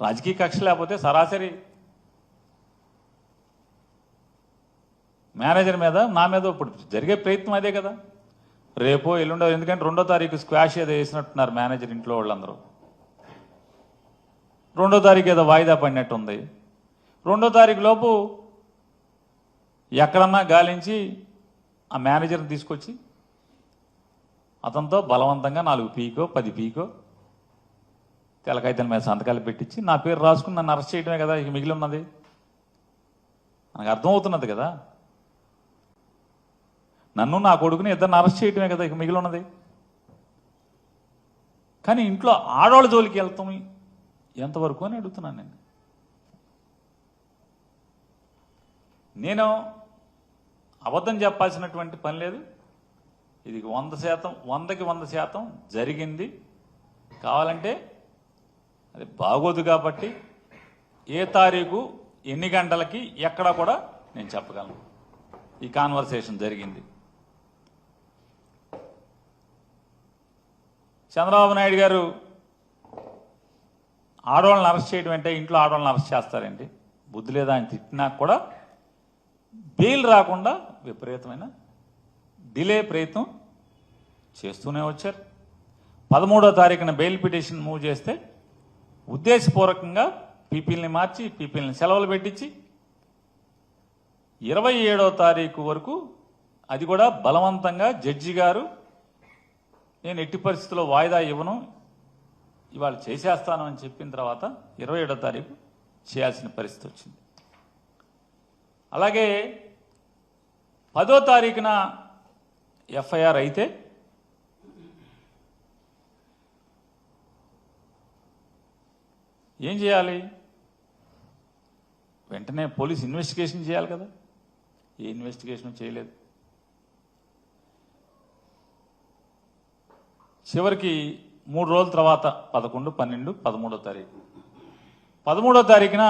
రాజకీయ కక్ష లేకపోతే సరాసరి మేనేజర్ మీద నా మీద ఇప్పుడు జరిగే ప్రయత్నం అదే కదా. రేపో ఎల్లుండో, ఎందుకంటే 2వ తారీఖు స్క్వాష్ ఏదో వేసినట్టున్నారు మేనేజర్ ఇంట్లో వాళ్ళందరూ. 2వ తారీఖు ఏదో వాయిదా పడినట్టుంది. 2వ తారీఖు లోపు ఎక్కడన్నా గాలించి ఆ మేనేజర్ని తీసుకొచ్చి అతనితో బలవంతంగా 4 పీకో 10 పీకో తెలకాయితల మీద సంతకాలు పెట్టించి నా పేరు రాసుకుని నన్ను అరెస్ట్ చేయడమే కదా ఇక మిగిలి ఉన్నది. మనకు అర్థమవుతున్నది కదా. నన్ను నా కొడుకుని ఇద్దరిని అరెస్ట్ చేయడమే కదా ఇక మిగిలి ఉన్నది. కానీ ఇంట్లో ఆడవాళ్ళ జోలికి వెళ్తాం ఎంతవరకు అని అడుగుతున్నాను నేను అబద్ధం చెప్పాల్సినటువంటి పని లేదు. ఇది 100%, 100కి 100% జరిగింది. కావాలంటే అది బాగోదు కాబట్టి ఏ తారీఖు ఎన్ని గంటలకి ఎక్కడ కూడా నేను చెప్పగలను. ఈ కాన్వర్సేషన్ జరిగింది. చంద్రబాబు నాయుడు గారు ఆడవాళ్ళని అరెస్ట్ చేయడం అంటే ఇంట్లో ఆడవాళ్ళని అరెస్ట్ చేస్తారండి, బుద్ధి లేదా అని తిట్టినా కూడా బెయిల్ రాకుండా విపరీతమైన డిలే ప్రయత్నం చేస్తూనే వచ్చారు. 13వ తారీఖున బెయిల్ పిటిషన్ మూవ్ చేస్తే ఉద్దేశపూర్వకంగా పీపీల్ని మార్చి పీపీల్ని సెలవులు పెట్టించి 27వ తారీఖు వరకు అది కూడా బలవంతంగా జడ్జి గారు నేను ఎట్టి పరిస్థితుల్లో వాయిదా ఇవ్వను, ఇవాళ చేసేస్తాను అని చెప్పిన తర్వాత 27వ తారీఖు చేయాల్సిన పరిస్థితి వచ్చింది. అలాగే 10వ తారీఖున ఎఫ్ఐఆర్ అయితే ఏం చేయాలి? వెంటనే పోలీస్ ఇన్వెస్టిగేషన్ చేయాలి కదా. ఏ ఇన్వెస్టిగేషన్ చేయలేదు. చివరికి 3 రోజుల తర్వాత 11, 12, 13వ తారీఖు 13వ తారీఖున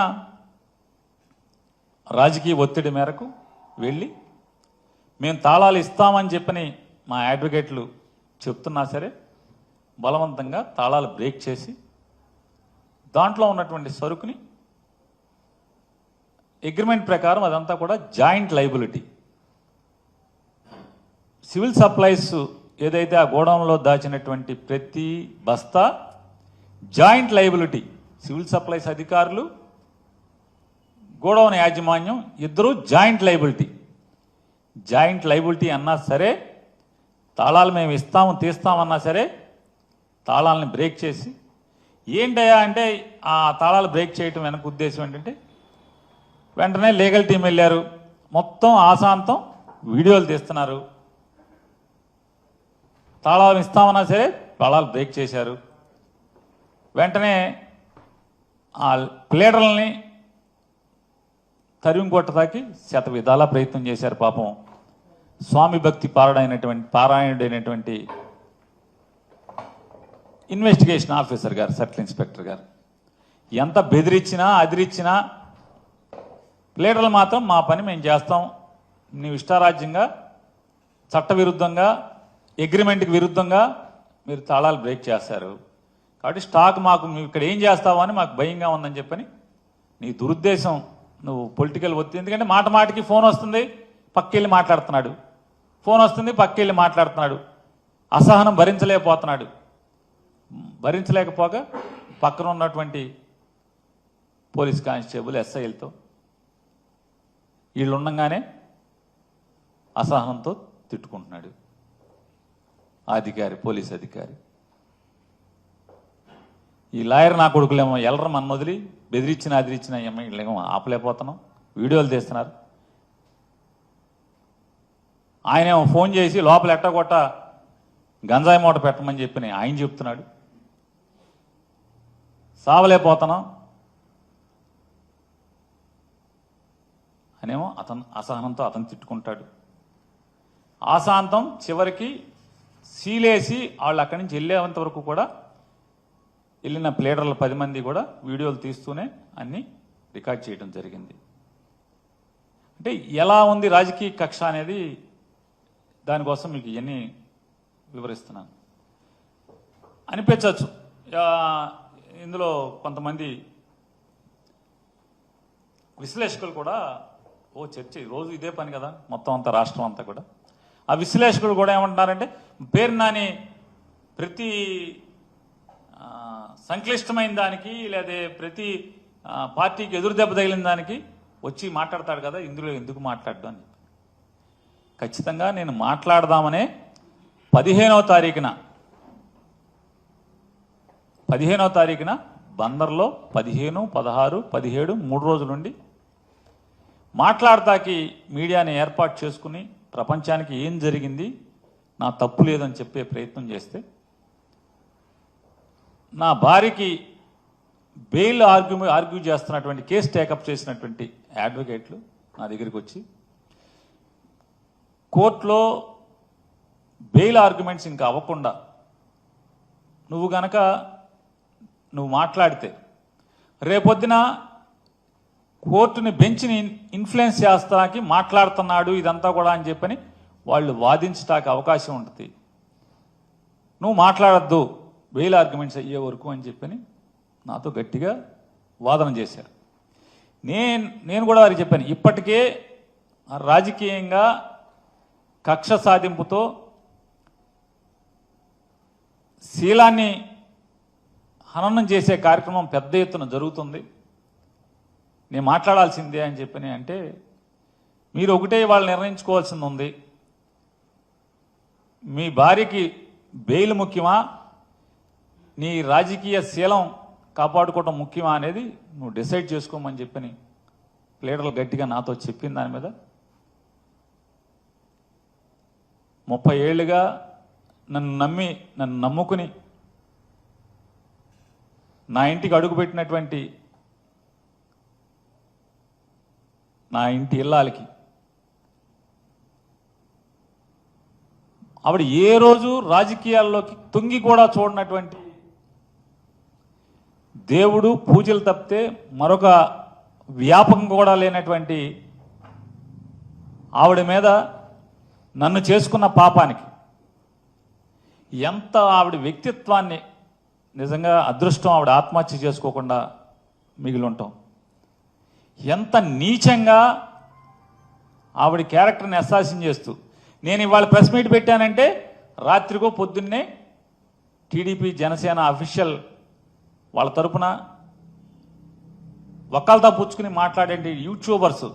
రాజకీయ ఒత్తిడి మేరకు వెళ్ళి మేము తాళాలు ఇస్తామని చెప్పని మా అడ్వకేట్లు చెప్తున్నా సరే బలవంతంగా తాళాలు బ్రేక్ చేసి దాంట్లో ఉన్నటువంటి సరుకుని అగ్రిమెంట్ ప్రకారం అదంతా కూడా జాయింట్ లైబిలిటీ. సివిల్ సప్లైస్ ఏదైతే ఆ గోడౌన్లో దాచినటువంటి ప్రతి బస్తా జాయింట్ లైబిలిటీ. సివిల్ సప్లైస్ అధికారులు, గోడౌన్ యాజమాన్యం ఇద్దరు జాయింట్ లైబిలిటీ. జాయింట్ లైబిలిటీ అన్నా సరే, తాళాలు మేము ఇస్తాము తీస్తామన్నా సరే తాళాలని బ్రేక్ చేసి ఏంటయ్యా అంటే ఆ తాళాలు బ్రేక్ చేయటం వెనక ఉద్దేశం ఏంటంటే వెంటనే లీగల్ టీం వెళ్ళారు, మొత్తం ఆశాంతం వీడియోలు తీస్తున్నారు. తాళాలు ఇస్తామన్నా సరే తాళాలు బ్రేక్ చేశారు. వెంటనే ఆ ప్లేడర్లని తరిమి కొట్టడానికి శత విధాలా ప్రయత్నం చేశారు. పాపం స్వామి భక్తి పారాయణుడైనటువంటి ఇన్వెస్టిగేషన్ ఆఫీసర్ గారు, సర్కిల్ ఇన్స్పెక్టర్ గారు ఎంత బెదిరించినా అదిరిచ్చినా ప్లేడర్లు మాత్రం మా పని మేము చేస్తాం, నీవు ఇష్టారాజ్యంగా చట్టవిరుద్ధంగా అగ్రిమెంట్కి విరుద్ధంగా మీరు తాళాలు బ్రేక్ చేస్తారు కాబట్టి స్టాక్ మాకు ఇక్కడ ఏం చేస్తావు అని మాకు భయంగా ఉందని చెప్పని నీ దురుద్దేశం, నువ్వు పొలిటికల్ ఒత్తిడి. ఎందుకంటే మాట మాటకి ఫోన్ వస్తుంది, పక్కెళ్ళి మాట్లాడుతున్నాడు, ఫోన్ వస్తుంది పక్కెళ్ళి మాట్లాడుతున్నాడు. అసహనం భరించలేకపోతున్నాడు. భరించలేకపోగా పక్కన ఉన్నటువంటి పోలీస్ కానిస్టేబుల్ ఎస్ఐలతో వీళ్ళు ఉండగానే అసహనంతో తిట్టుకుంటున్నాడు అధికారి, పోలీస్ అధికారి. ఈ లాయర్ నా కొడుకులేమో ఎల్లరం మన వదిలి బెదిరించిన అదిరించిన వీళ్ళేమో ఆపలేకపోతున్నాం, వీడియోలు తీస్తున్నారు. ఆయనేమో ఫోన్ చేసి లోపల ఎట్టగొట్ట గంజాయి మూట పెట్టమని చెప్పి ఆయన చెప్తున్నాడు. సావలేకపోతున్నాం అనేమో అసహనంతో అతను తిట్టుకుంటాడు. ఆశాంతం చివరికి సీలేసి వాళ్ళు అక్కడి నుంచి వెళ్ళేంత వరకు కూడా వెళ్ళిన ప్లేడర్లు 10 మంది కూడా వీడియోలు తీస్తూనే అన్ని రికార్డ్ చేయడం జరిగింది. అంటే ఎలా ఉంది రాజకీయ కక్ష అనేది దానికోసం మీకు ఇవన్నీ వివరిస్తున్నాను. అనిపించవచ్చు ఇందులో కొంతమంది విశ్లేషకులు కూడా చర్చ రోజు ఇదే పని కదా మొత్తం అంతా రాష్ట్రం అంతా కూడా. ఆ విశ్లేషకులు కూడా ఏమంటున్నారంటే పేరు నాని ప్రతి సంక్లిష్టమైన దానికి లేదా ప్రతి పార్టీకి ఎదురు దెబ్బ తగిలిన దానికి వచ్చి మాట్లాడతాడు కదా, ఇందులో ఎందుకు మాట్లాడడం అని. ఖచ్చితంగా నేను మాట్లాడదామనే 15వ తారీఖున బందర్లో 15, 16, 17 3 రోజులుండి మాట్లాడతాకి మీడియాని ఏర్పాటు చేసుకుని ప్రపంచానికి ఏం జరిగింది, నా తప్పు లేదని చెప్పే ప్రయత్నం చేస్తే నా భార్యకి బెయిల్ ఆర్గ్యూ చేస్తున్నటువంటి కేసు టేకప్ చేసినటువంటి అడ్వకేట్లు నా దగ్గరికి వచ్చి కోర్టులో బెయిల్ ఆర్గ్యుమెంట్స్ ఇంకా అవ్వకుండా నువ్వు మాట్లాడితే రేపొద్దున కోర్టుని బెంచ్ని ఇన్ఫ్లుయెన్స్ చేస్తానికి మాట్లాడుతున్నాడు ఇదంతా కూడా అని చెప్పని వాళ్ళు వాదించడానికి అవకాశం ఉంటుంది. నువ్వు మాట్లాడద్దు బెయిల్ ఆర్గ్యుమెంట్స్ అయ్యే వరకు అని చెప్పని నాతో గట్టిగా వాదన చేశారు. నేను కూడా వారికి చెప్పాను, ఇప్పటికే రాజకీయంగా కక్ష సాధింపుతో శీలాన్ని హననం చేసే కార్యక్రమం పెద్ద ఎత్తున జరుగుతుంది, నేను మాట్లాడాల్సిందే అని చెప్పని అంటే మీరు ఒకటే వాళ్ళు నిర్ణయించుకోవాల్సింది ఉంది, మీ భార్యకి బెయిల్ ముఖ్యమా నీ రాజకీయ శీలం కాపాడుకోవడం ముఖ్యమా అనేది నువ్వు డిసైడ్ చేసుకోమని చెప్పని లీడర్లు గట్టిగా నాతో చెప్పిన దాని మీద 30 ఏళ్ళుగా నన్ను నమ్ముకుని నా ఇంటికి అడుగుపెట్టినటువంటి నా ఇంటి ఇల్లాలకి ఆవిడ ఏ రోజు రాజకీయాల్లోకి తొంగి కూడా చూడనటువంటి దేవుడు పూజలు తప్పితే మరొక వ్యాపకం కూడా లేనటువంటి ఆవిడ మీద నన్ను చేసుకున్న పాపానికి ఎంత ఆవిడ వ్యక్తిత్వాన్ని నిజంగా అదృష్టం ఆవిడ ఆత్మహత్య చేసుకోకుండా మిగిలి ఉంటాం. ఎంత నీచంగా ఆవిడ క్యారెక్టర్ని అసాసిన్ చేస్తూ నేను ఇవాళ ప్రెస్ మీట్ పెట్టానంటే రాత్రికో పొద్దున్నే టీడీపీ జనసేన అఫీషియల్ వాళ్ళ తరపున వకాల్తా పుచ్చుకుని మాట్లాడే యూట్యూబర్స్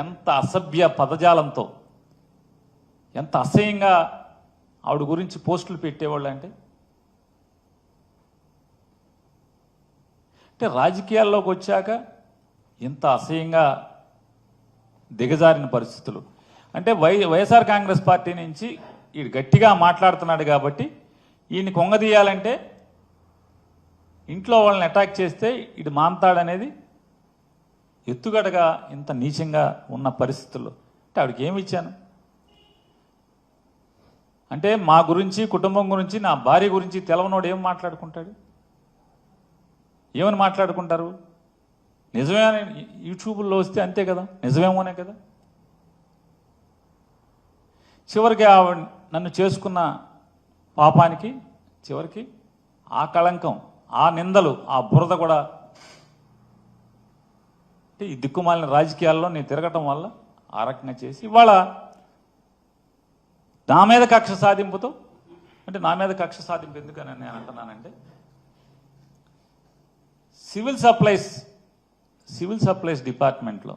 ఎంత అసభ్య పదజాలంతో ఎంత అసహ్యంగా ఆవిడ గురించి పోస్టులు పెట్టేవాళ్ళు అంటే రాజకీయాల్లోకి వచ్చాక ఇంత అసహ్యంగా దిగజారిన పరిస్థితులు. అంటే వైఎస్ఆర్ కాంగ్రెస్ పార్టీ నుంచి ఈడు గట్టిగా మాట్లాడుతున్నాడు కాబట్టి ఈయన్ని కొంగదీయాలంటే ఇంట్లో వాళ్ళని అటాక్ చేస్తే ఇటు మాంతాడనేది ఎత్తుగడగా ఇంత నీచంగా ఉన్న పరిస్థితుల్లో అంటే ఆవిడకి ఏమి ఇచ్చాను అంటే మా గురించి కుటుంబం గురించి నా భార్య గురించి తెలవనోడు ఏం మాట్లాడుకుంటాడు, ఏమని మాట్లాడుకుంటారు? నిజమే యూట్యూబ్లో వస్తే అంతే కదా, నిజమేమోనే కదా. చివరికి నన్ను చేసుకున్న పాపానికి చివరికి ఆ కళంకం ఆ నిందలు ఆ బురద కూడా అంటే ఈ దిక్కుమాలిన రాజకీయాల్లో నేను తిరగటం వల్ల ఆ రకంగా చేసి ఇవాళ నా మీద కక్ష సాధింపుతో అంటే నా మీద కక్ష సాధింపు ఎందుకని నేను అంటున్నానంటే సివిల్ సప్లైస్ డిపార్ట్మెంట్లో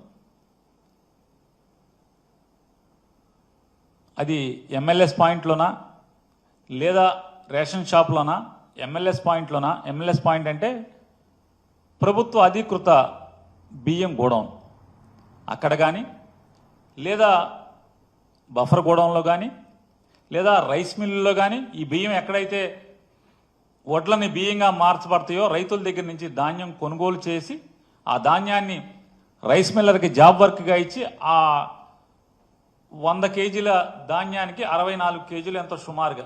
అది ఎంఎల్ఎస్ పాయింట్లోనా లేదా రేషన్ షాప్లోనా ఎంఎల్ఎస్ పాయింట్ అంటే ప్రభుత్వ అధీకృత బియ్యం గోడౌన్ అక్కడ కానీ లేదా బఫర్ గోడౌన్లో కానీ లేదా రైస్ మిల్లులో కానీ ఈ బియ్యం ఎక్కడైతే వడ్లని బియ్యంగా మార్చబడతాయో రైతుల దగ్గర నుంచి ధాన్యం కొనుగోలు చేసి ఆ ధాన్యాన్ని రైస్ మిల్లర్కి జాబ్ వర్క్గా ఇచ్చి ఆ 100 కేజీల ధాన్యానికి 64 కేజీలు ఎంతో సుమారుగా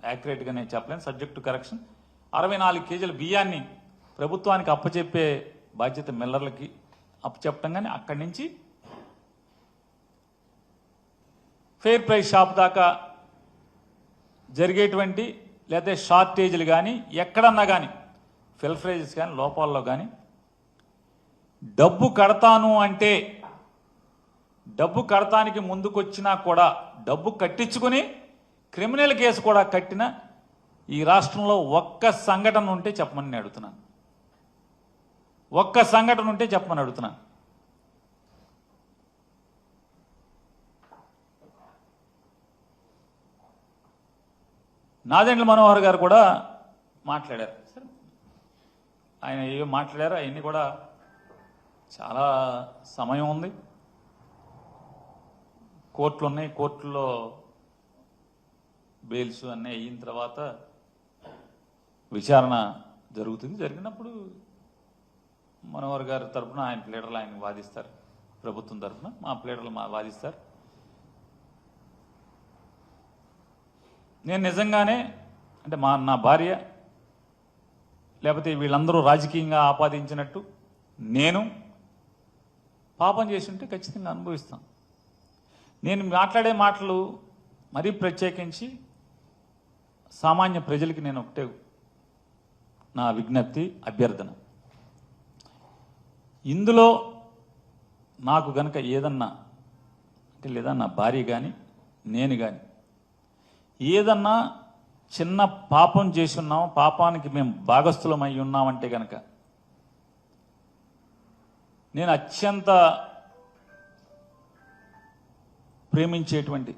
యాక్యురేట్గా నేను చెప్పలేను సబ్జెక్ట్ టు కరెక్షన్ 64 కేజీల బియ్యాన్ని ప్రభుత్వానికి అప్పచెప్పే బాధ్యత మిల్లర్లకి అప్పచెప్పటం కానీ అక్కడి నుంచి ఫెయిర్ ప్రైస్ షాప్ దాకా జరిగేటువంటి లేదా షార్టేజీలు కానీ ఎక్కడన్నా కానీ ఫిల్ఫ్రేజెస్ కానీ లోపాల్లో కానీ డబ్బు కడతాను అంటే డబ్బు కడతానికి ముందుకొచ్చినా కూడా డబ్బు కట్టించుకొని క్రిమినల్ కేసు కూడా కట్టిన ఈ రాష్ట్రంలో ఒక్క సంఘటన ఉంటే చెప్పమని నేను అడుగుతున్నాను. ఒక్క సంఘటన ఉంటే చెప్పమని అడుగుతున్నాను. నాదెండ్ల మనోహర్ గారు కూడా మాట్లాడారు. ఆయన ఏం మాట్లాడారు అవన్నీ కూడా చాలా సమయం ఉంది, కోర్టులు ఉన్నాయి, కోర్టుల్లో బెయిల్స్ అన్నీ అయిన తర్వాత విచారణ జరుగుతుంది. జరిగినప్పుడు మనోహర్ గారి తరఫున ఆయన ప్లేడర్లు ఆయన వాదిస్తారు, ప్రభుత్వం తరఫున మా ప్లేడర్లు వాదిస్తారు. నేను నిజంగానే అంటే నా భార్య లేకపోతే వీళ్ళందరూ రాజకీయంగా ఆపాదించినట్టు నేను పాపం చేసి ఉంటే ఖచ్చితంగా అనుభవిస్తాను. నేను మాట్లాడే మాటలు మరీ ప్రత్యేకించి సామాన్య ప్రజలకి నేను ఒకటే నా విజ్ఞప్తి, అభ్యర్థన. ఇందులో నాకు గనక ఏదన్నా అంటే లేదా నా భార్య కానీ నేను కానీ ఏదన్నా చిన్న పాపం చేసి ఉన్నాం, పాపానికి మేము భాగస్థులం అయి ఉన్నామంటే కనుక నేను అత్యంత ప్రేమించేటువంటి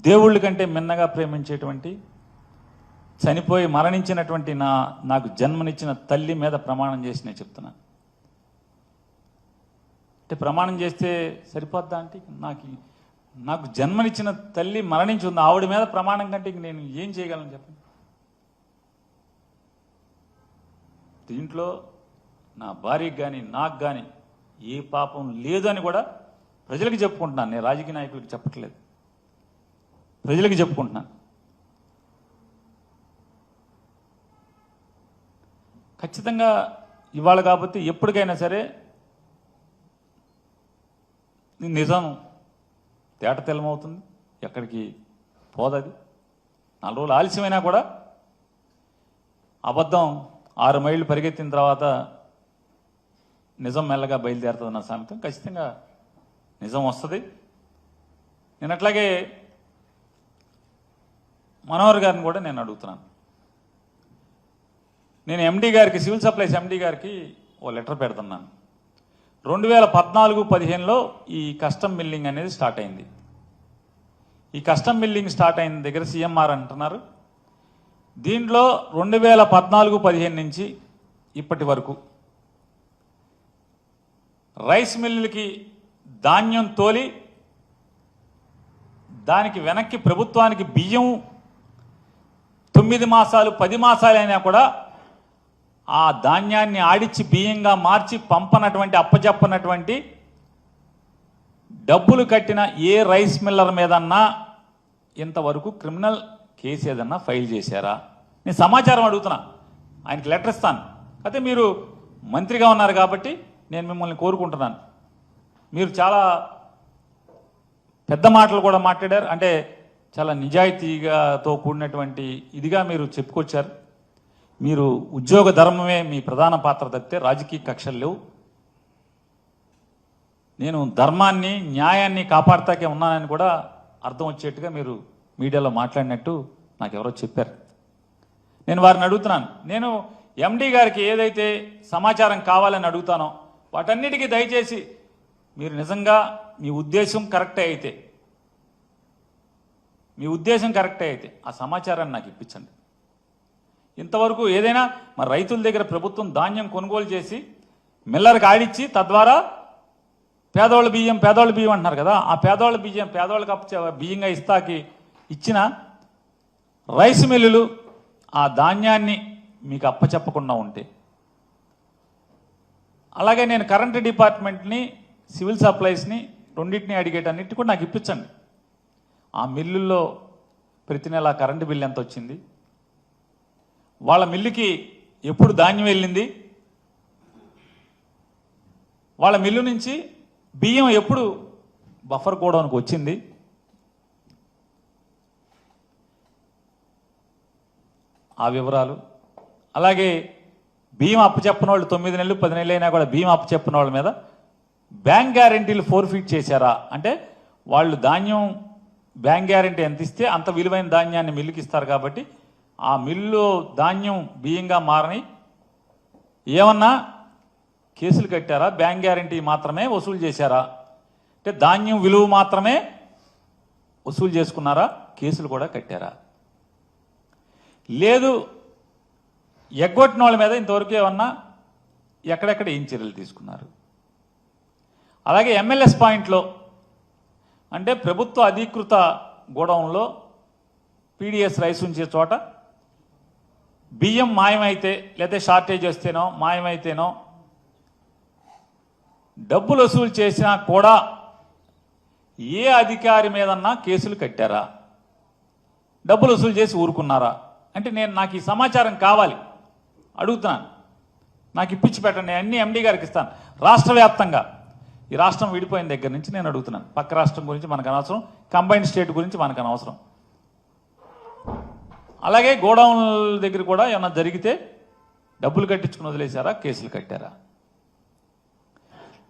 దేవుళ్ళ కంటే మిన్నగా ప్రేమించేటువంటి చనిపోయి మరణించినటువంటి నాకు జన్మనిచ్చిన తల్లి మీద ప్రమాణం చేసి నేను చెప్తున్నాను. అంటే ప్రమాణం చేస్తే సరిపోద్దా అంటే నాకు జన్మనిచ్చిన తల్లి మరణించి ఉంది, ఆవిడ మీద ప్రమాణం కంటే నేను ఏం చేయగలను చెప్పండి. దీంట్లో నా భార్యకి కానీ నాకు కానీ ఏ పాపం లేదు అని కూడా ప్రజలకు చెప్పుకుంటున్నాను. నేను రాజకీయ నాయకులకు చెప్పట్లేదు, ప్రజలకు చెప్పుకుంటున్నాను. ఖచ్చితంగా ఇవాళ కాబట్టి ఎప్పటికైనా సరే నిజం తేట తెల్లమవుతుంది, ఎక్కడికి పోదది. 4 రోజులు ఆలస్యమైనా కూడా అబద్ధం 6 మైళ్ళు పరిగెత్తిన తర్వాత నిజం మెల్లగా బయలుదేరుతుంది నా సామెతం. ఖచ్చితంగా నిజం వస్తుంది. నేను అట్లాగే మనోహర్ గారిని కూడా నేను అడుగుతున్నాను. నేను ఎండి గారికి, సివిల్ సప్లైస్ ఎండి గారికి ఓ లెటర్ పెడుతున్నాను. 2014-15లో ఈ కస్టమ్ మిల్లింగ్ అనేది స్టార్ట్ అయింది. ఈ కస్టమ్ మిల్లింగ్ స్టార్ట్ అయిన దగ్గర సిఎంఆర్ అంటున్నారు. దీంట్లో 2014-15 నుంచి ఇప్పటి వరకు రైస్ మిల్లులకి ధాన్యం తోలి దానికి వెనక్కి ప్రభుత్వానికి బియ్యం 9 మాసాలు 10 మాసాలు అయినా కూడా ఆ ధాన్యాన్ని ఆడిచ్చి బియ్యంగా మార్చి పంపనటువంటి అప్పచెప్పనటువంటి డబ్బులు కట్టిన ఏ రైస్ మిల్లర్ మీదన్నా ఇంతవరకు క్రిమినల్ కేసు ఏదన్నా ఫైల్ చేశారా? నేను సమాచారం అడుగుతున్నా, ఆయనకి లెటర్ ఇస్తాను. అయితే మీరు మంత్రిగా ఉన్నారు కాబట్టి నేను మిమ్మల్ని కోరుకుంటున్నాను. మీరు చాలా పెద్ద మాటలు కూడా మాట్లాడారు, అంటే చాలా నిజాయితీగాతో కూడినటువంటి ఇదిగా మీరు చెప్పుకొచ్చారు. మీరు ఉద్యోగ ధర్మమే మీ ప్రధాన పాత్ర తప్పితే రాజకీయ కక్షలు లేవు. నేను ధర్మాన్ని న్యాయాన్ని కాపాడుతాకే ఉన్నానని కూడా అర్థం వచ్చేట్టుగా మీరు మీడియాలో మాట్లాడినట్టు నాకు ఎవరో చెప్పారు. నేను వారిని అడుగుతున్నాను, నేను ఎండి గారికి ఏదైతే సమాచారం కావాలని అడుగుతానో వాటన్నిటికీ దయచేసి మీరు నిజంగా మీ ఉద్దేశం కరెక్టే అయితే ఆ సమాచారాన్ని నాకు ఇప్పించండి. ఇంతవరకు ఏదైనా మరి రైతుల దగ్గర ప్రభుత్వం ధాన్యం కొనుగోలు చేసి మిల్లర్కి ఆడిచ్చి తద్వారా పేదవాళ్ళ బియ్యం అంటున్నారు కదా, ఆ పేదవాళ్ళకి బియ్యంగా ఇచ్చిన రైస్ మిల్లులు ఆ ధాన్యాన్ని మీకు అప్పచెప్పకుండా ఉంటే, అలాగే నేను కరెంటు డిపార్ట్మెంట్ని సివిల్ సప్లైస్ని రెండింటిని అడిగేటన్నిటి కూడా నాకు ఇప్పించండి. ఆ మిల్లుల్లో ప్రతి నెల కరెంటు బిల్లు ఎంత వచ్చింది, వాళ్ళ మిల్లుకి ఎప్పుడు ధాన్యం వెళ్ళింది, వాళ్ళ మిల్లు నుంచి బియ్యం ఎప్పుడు బఫర్ గోడౌన్కి వచ్చింది, ఆ వివరాలు, అలాగే బియ్యం అప్పచెప్పని వాళ్ళు 9 నెలలు 10 నెలలు అయినా కూడా బియ్యం అప్పచెప్పని వాళ్ళ మీద బ్యాంక్ గ్యారెంటీలు ఫోర్ఫిట్ చేశారా? అంటే వాళ్ళు ధాన్యం బ్యాంక్ గ్యారెంటీ ఎంత ఇస్తే అంత విలువైన ధాన్యాన్ని మిల్లుకి ఇస్తారు కాబట్టి ఆ మిల్లు ధాన్యం బియ్యంగా మారని ఏమన్నా కేసులు కట్టారా? బ్యాంక్ గ్యారెంటీ మాత్రమే వసూలు చేశారా? అంటే ధాన్యం విలువ మాత్రమే వసూలు చేసుకున్నారా? కేసులు కూడా కట్టారా? లేదు ఎగ్గొట్టిన వాళ్ళ మీద ఇంతవరకు ఏమన్నా ఎక్కడెక్కడ ఏం చర్యలు తీసుకున్నారు? అలాగే MLS పాయింట్లో అంటే ప్రభుత్వ అధీకృత గోడౌన్లో PDS రైస్ ఉంచే చోట బియ్యం మాయమైతే లేదా షార్టేజ్ వస్తేనో మాయమైతేనో డబ్బులు వసూలు చేసినా కూడా ఏ అధికారి మీదన్నా కేసులు కట్టారా? డబ్బులు వసూలు చేసి ఊరుకున్నారా? అంటే నాకు ఈ సమాచారం కావాలి, అడుగుతున్నాను. నాకు ఇప్పించి పెట్టండి, అన్ని MD గారికి ఇస్తాను. రాష్ట్ర వ్యాప్తంగా ఈ రాష్ట్రం విడిపోయిన దగ్గర నుంచి నేను అడుగుతున్నాను. పక్క రాష్ట్రం గురించి మనకు అనవసరం, కంబైన్డ్ స్టేట్ గురించి మనకు అనవసరం. అలాగే గోడౌన్ల దగ్గర కూడా ఏమన్నా జరిగితే డబ్బులు కట్టించుకుని వదిలేశారా? కేసులు కట్టారా?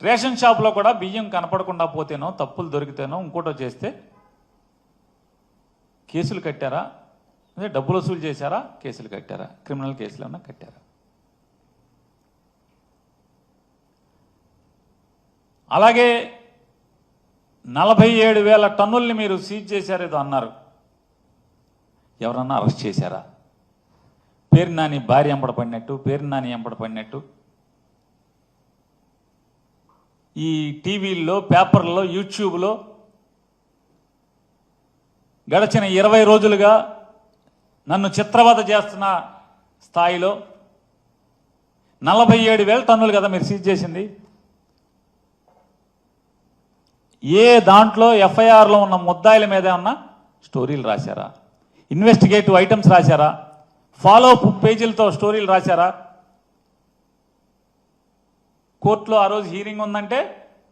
రేషన్ షాప్లో కూడా బియ్యం కనపడకుండా పోతేనో తప్పులు దొరికితేనో ఇంకోటో చేస్తే కేసులు కట్టారా? అంటే డబ్బులు వసూలు చేశారా? కేసులు కట్టారా? క్రిమినల్ కేసులు ఏమన్నా కట్టారా? అలాగే 47,000 టన్నుల్ని మీరు సీజ్ చేశారేదో అన్నారు. ఎవరన్నా అరెస్ట్ చేశారా? పేరు నాని భార్య ఎంబడపడినట్టు, పేరు నాని ఎంబడపడినట్టు ఈ టీవీల్లో, పేపర్లలో, యూట్యూబ్లో గడిచిన 20 రోజులుగా నన్ను చిత్రవద చేస్తున్న స్థాయిలో 47,000 టన్నులు కదా మీరు సీజ్ చేసింది. ఏ దాంట్లో FIRలో ఉన్న ముద్దాయిల మీద ఉన్న స్టోరీలు రాశారా? ఇన్వెస్టిగేటివ్ ఐటమ్స్ రాశారా? ఫాలో అప్ పేజీలతో స్టోరీలు రాశారా? కోర్టులో ఆ రోజు హీరింగ్ ఉందంటే